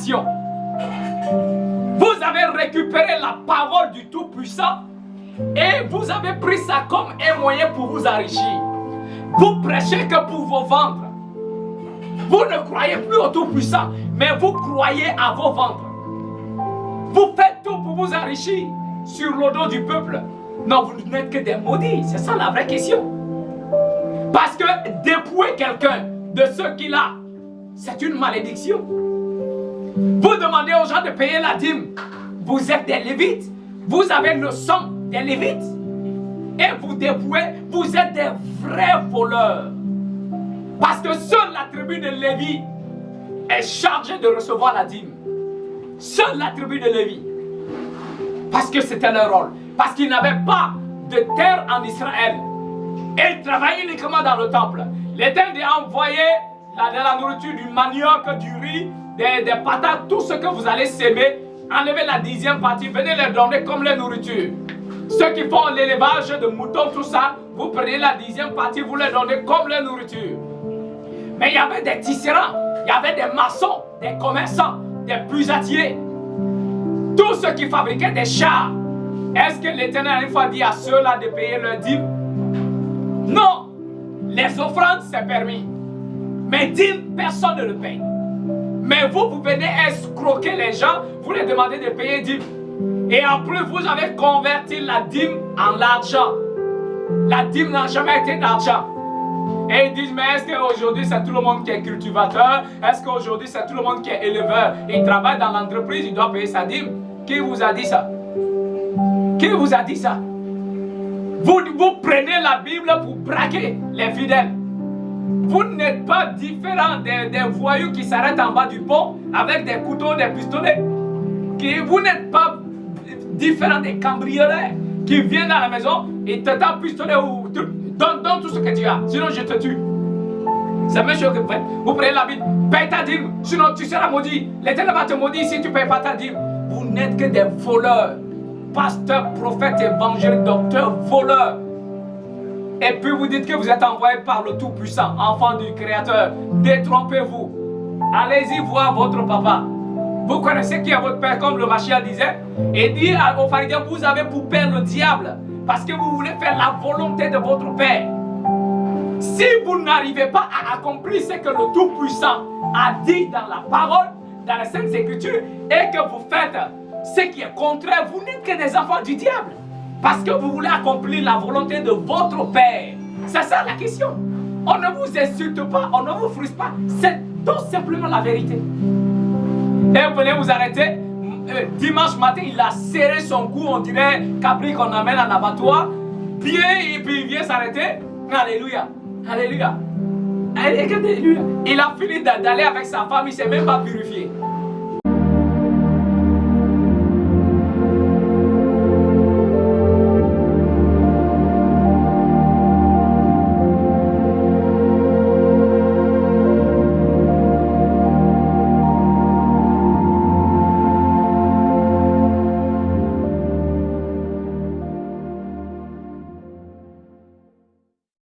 manipulation. Vous avez récupéré la parole du Tout-Puissant et vous avez pris ça comme un moyen pour vous enrichir. Vous prêchez que pour vos ventres. Vous ne croyez plus au Tout-Puissant, mais vous croyez à vos ventres. Vous faites tout pour vous enrichir sur le dos du peuple. Non, vous n'êtes que des maudits. C'est ça la vraie question. Parce que dépouiller quelqu'un de ce qu'il a, c'est une malédiction. Vous demandez aux gens de payer la dîme. Vous êtes des Lévites. Vous avez le sang des Lévites. Et vous dépouillez. Vous êtes des vrais voleurs. Parce que seule la tribu de Lévi est chargée de recevoir la dîme. Seule la tribu de Lévi. Parce que c'était leur rôle. Parce qu'ils n'avaient pas de terre en Israël. Et ils travaillaient uniquement dans le temple. L'Éternel a envoyé de la nourriture, du manioc, du riz, des patates, tout ce que vous allez s'aimer. Enlevez la 10e partie, venez les donner comme les nourritures. Ceux qui font l'élevage de moutons, tout ça, vous prenez la 10e partie, vous les donnez comme les nourritures. Mais il y avait des tisserands, il y avait des maçons, des commerçants, des puisatiers. Tous ceux qui fabriquaient des chars. Est-ce que l'Éternel a une fois dit à ceux-là de payer leur dîme? Non! Les offrandes, c'est permis. Mais dîme, personne ne le paye. Mais vous venez escroquer les gens, vous les demandez de payer dîme. Et en plus, vous avez converti la dîme en l'argent. La dîme n'a jamais été d'argent. Et ils disent, mais est-ce qu'aujourd'hui c'est tout le monde qui est cultivateur? Est-ce qu'aujourd'hui c'est tout le monde qui est éleveur? Il travaille dans l'entreprise, il doit payer sa dîme. Qui vous a dit ça? Qui vous a dit ça? Vous prenez la Bible pour braquer les fidèles. Vous n'êtes pas différent des voyous qui s'arrêtent en bas du pont avec des couteaux, des pistolets. Vous n'êtes pas différent des cambrioleurs qui viennent dans la maison et te donnent un pistolet ou donne tout ce que tu as, sinon je te tue. C'est la même chose que vous faites. Vous prenez la Bible, paye ta dîme, sinon tu seras maudit. L'Éternel va te maudire si tu ne payes pas ta dîme. Vous n'êtes que des voleurs. Pasteurs, prophètes, évangélistes, docteurs, voleurs. Et puis vous dites que vous êtes envoyés par le Tout-Puissant, enfant du Créateur. Détrompez-vous. Allez-y voir votre papa. Vous connaissez qui est votre père, comme le Mashiach disait. Et dit aux pharisiens, vous avez pour père le diable. Parce que vous voulez faire la volonté de votre père. Si vous n'arrivez pas à accomplir ce que le Tout-Puissant a dit dans la parole, dans les Saintes Écritures, et que vous faites ce qui est contraire, vous n'êtes que des enfants du diable. Parce que vous voulez accomplir la volonté de votre Père. C'est ça la question. On ne vous insulte pas, on ne vous frustre pas. C'est tout simplement la vérité. Et vous venez vous arrêter. Dimanche matin, il a serré son cou, on dirait Capri qu'on amène à l'abattoir. Bien, et puis il vient s'arrêter. Alléluia. Alléluia. Alléluia. Il a fini d'aller avec sa femme, il ne s'est même pas purifié.